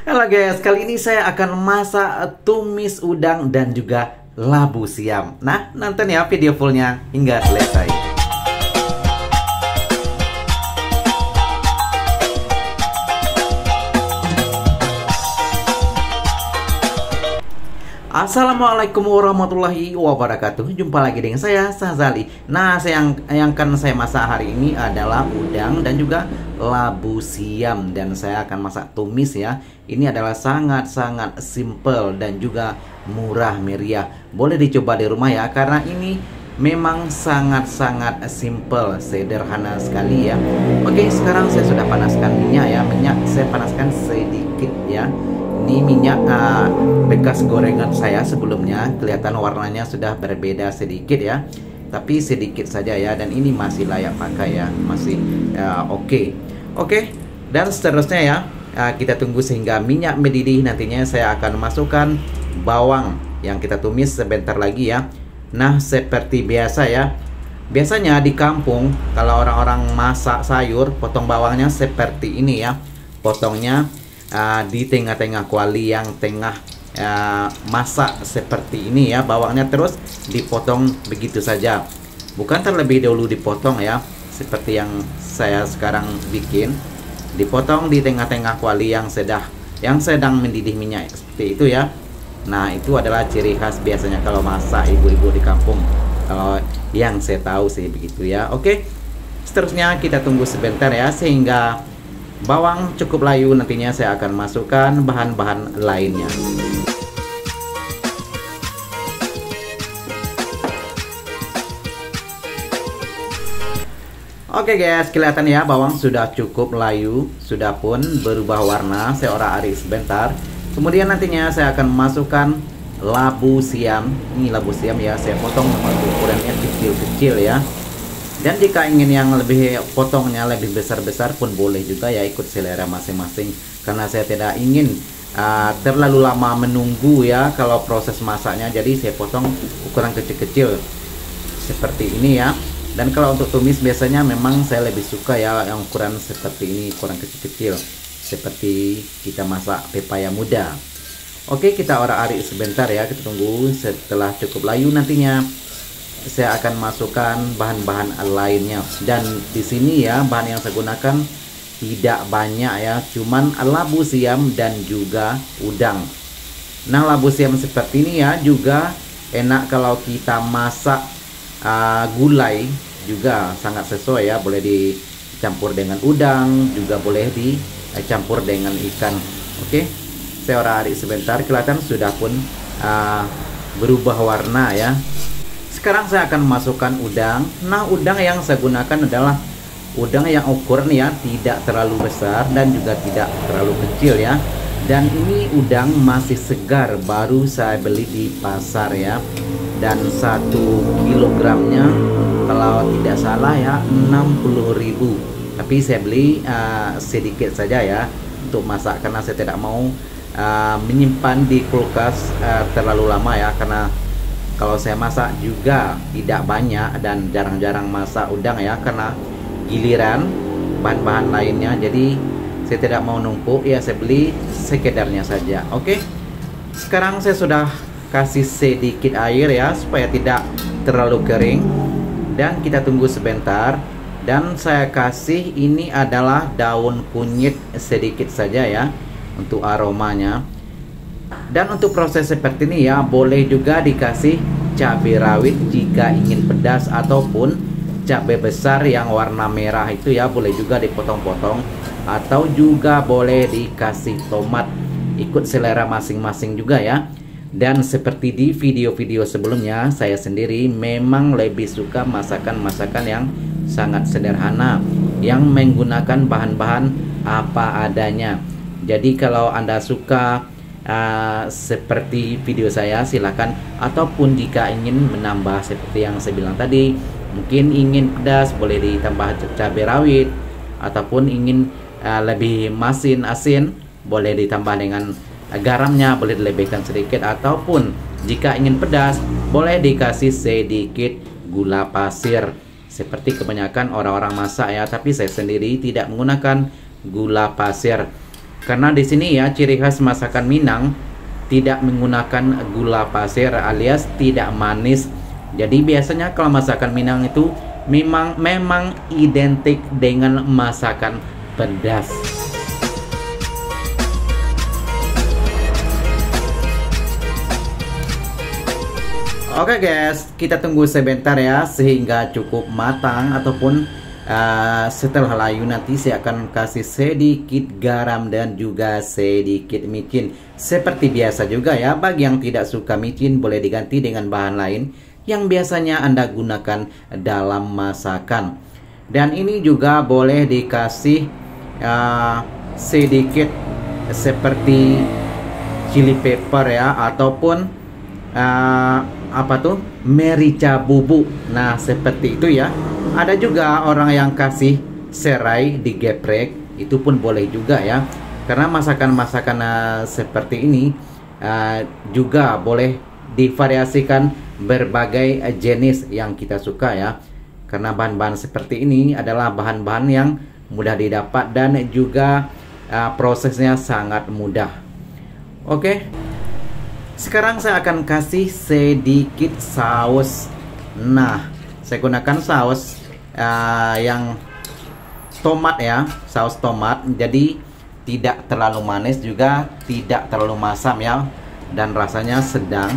Halo guys, kali ini saya akan masak tumis udang dan juga labu siam. Nah, nonton ya video fullnya hingga selesai. Assalamualaikum warahmatullahi wabarakatuh. Jumpa lagi dengan saya, Sazali. Nah, yang akan saya masak hari ini adalah udang dan juga labu siam. Dan saya akan masak tumis ya. Ini adalah sangat-sangat simple dan juga murah meriah. Boleh dicoba di rumah ya, karena ini memang sangat-sangat simple, sederhana sekali ya. Oke, sekarang saya sudah panaskan minyak ya. Minyak saya panaskan sedikit ya. Ini minyak bekas gorengan saya sebelumnya. Kelihatan warnanya sudah berbeda sedikit ya, tapi sedikit saja ya. Dan ini masih layak pakai ya, masih oke. Dan seterusnya ya, kita tunggu sehingga minyak mendidih. Nantinya saya akan masukkan bawang yang kita tumis sebentar lagi ya. Nah, seperti biasa ya, biasanya di kampung kalau orang-orang masak sayur, potong bawangnya seperti ini ya. Potongnya di tengah-tengah kuali yang tengah masak seperti ini ya, bawangnya terus dipotong begitu saja, bukan terlebih dahulu dipotong ya, seperti yang saya sekarang bikin, dipotong di tengah-tengah kuali yang sedang mendidih minyak seperti itu ya. Nah, itu adalah ciri khas biasanya kalau masak ibu-ibu di kampung, kalau yang saya tahu sih begitu ya. Oke, seterusnya kita tunggu sebentar ya sehingga bawang cukup layu. Nantinya saya akan masukkan bahan-bahan lainnya. Oke guys, kelihatan ya bawang sudah cukup layu, sudah pun berubah warna. Saya orak-arik sebentar. Kemudian nantinya saya akan masukkan labu siam. Ini labu siam ya, saya potong ukurannya kecil-kecil ya. Dan jika ingin yang lebih potongnya lebih besar-besar pun boleh juga ya, ikut selera masing-masing. Karena saya tidak ingin terlalu lama menunggu ya kalau proses masaknya, jadi saya potong ukuran kecil-kecil seperti ini ya. Dan kalau untuk tumis biasanya memang saya lebih suka ya yang ukuran seperti ini, ukuran kecil-kecil seperti kita masak pepaya muda. Oke, kita orak-arik sebentar ya, kita tunggu. Setelah cukup layu nantinya saya akan masukkan bahan-bahan lainnya. Dan di sini ya, bahan yang saya gunakan tidak banyak ya, cuman labu siam dan juga udang. Nah, labu siam seperti ini ya juga enak kalau kita masak gulai, juga sangat sesuai ya. Boleh dicampur dengan udang, juga boleh dicampur dengan ikan. Oke, saya orak-arik sebentar. Kelihatan sudah pun berubah warna ya. Sekarang saya akan masukkan udang. Nah, udang yang saya gunakan adalah udang yang ukuran ya tidak terlalu besar dan juga tidak terlalu kecil ya. Dan ini udang masih segar, baru saya beli di pasar ya. Dan 1 kilogramnya kalau tidak salah ya 60.000. Tapi saya beli sedikit saja ya untuk masak, karena saya tidak mau menyimpan di kulkas terlalu lama ya, karena kalau saya masak juga tidak banyak dan jarang-jarang masak udang ya, karena giliran bahan-bahan lainnya. Jadi saya tidak mau numpuk ya, saya beli sekedarnya saja. Oke, sekarang saya sudah kasih sedikit air ya supaya tidak terlalu kering. Dan kita tunggu sebentar. Dan saya kasih ini adalah daun kunyit sedikit saja ya untuk aromanya. Dan untuk proses seperti ini ya, boleh juga dikasih cabai rawit jika ingin pedas, ataupun cabai besar yang warna merah itu ya, boleh juga dipotong-potong, atau juga boleh dikasih tomat, ikut selera masing-masing juga ya. Dan seperti di video-video sebelumnya, saya sendiri memang lebih suka masakan-masakan yang sangat sederhana, yang menggunakan bahan-bahan apa adanya. Jadi kalau Anda suka seperti video saya, silakan. Ataupun jika ingin menambah seperti yang saya bilang tadi, mungkin ingin pedas boleh ditambah cabai rawit, ataupun ingin lebih asin boleh ditambah dengan garamnya, boleh dilebihkan sedikit. Ataupun jika ingin pedas boleh dikasih sedikit gula pasir seperti kebanyakan orang-orang masak ya. Tapi saya sendiri tidak menggunakan gula pasir. Karena di sini ya ciri khas masakan Minang tidak menggunakan gula pasir alias tidak manis. Jadi biasanya kalau masakan Minang itu memang identik dengan masakan pedas. Oke guys, kita tunggu sebentar ya sehingga cukup matang ataupun setelah layu nanti saya akan kasih sedikit garam dan juga sedikit micin. Seperti biasa juga ya, bagi yang tidak suka micin boleh diganti dengan bahan lain yang biasanya Anda gunakan dalam masakan. Dan ini juga boleh dikasih sedikit seperti chili pepper ya, ataupun merica bubuk. Nah seperti itu ya. Ada juga orang yang kasih serai digeprek, itu pun boleh juga ya. Karena masakan-masakan seperti ini juga boleh divariasikan berbagai jenis yang kita suka ya. Karena bahan-bahan seperti ini adalah bahan-bahan yang mudah didapat dan juga prosesnya sangat mudah. Oke. Sekarang saya akan kasih sedikit saus. Nah, saya gunakan saus yang tomat ya, saus tomat. Jadi tidak terlalu manis juga tidak terlalu masam ya, dan rasanya sedang.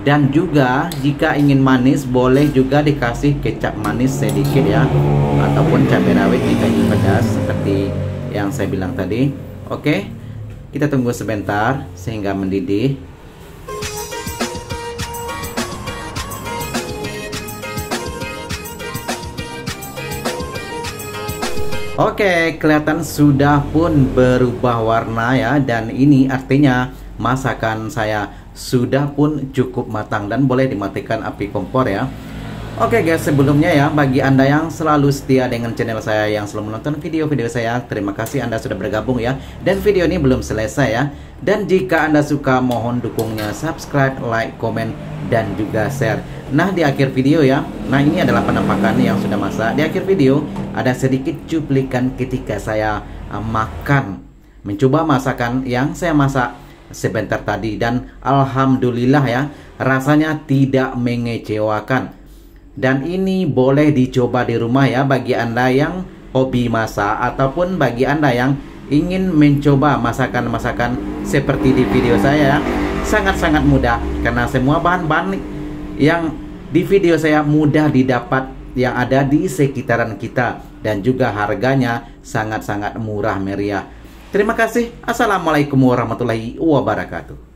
Dan juga jika ingin manis boleh juga dikasih kecap manis sedikit ya, ataupun cabai rawit jika ingin pedas seperti yang saya bilang tadi. Oke, kita tunggu sebentar sehingga mendidih. Oke, kelihatan sudah pun berubah warna ya, dan ini artinya masakan saya sudah pun cukup matang dan boleh dimatikan api kompor ya. Oke guys, sebelumnya ya, bagi Anda yang selalu setia dengan channel saya, yang selalu menonton video-video saya, terima kasih Anda sudah bergabung ya. Dan video ini belum selesai ya. Dan jika Anda suka, mohon dukungnya subscribe, like, komen, dan juga share. Nah di akhir video ya, nah ini adalah penampakan yang sudah masak. Di akhir video ada sedikit cuplikan ketika saya mencoba masakan yang saya masak sebentar tadi. Dan alhamdulillah ya, rasanya tidak mengecewakan. Dan ini boleh dicoba di rumah ya, bagi Anda yang hobi masak ataupun bagi Anda yang ingin mencoba masakan-masakan seperti di video saya. Sangat-sangat mudah karena semua bahan-bahan yang di video saya mudah didapat yang ada di sekitaran kita, dan juga harganya sangat-sangat murah meriah. Terima kasih. Assalamualaikum warahmatullahi wabarakatuh.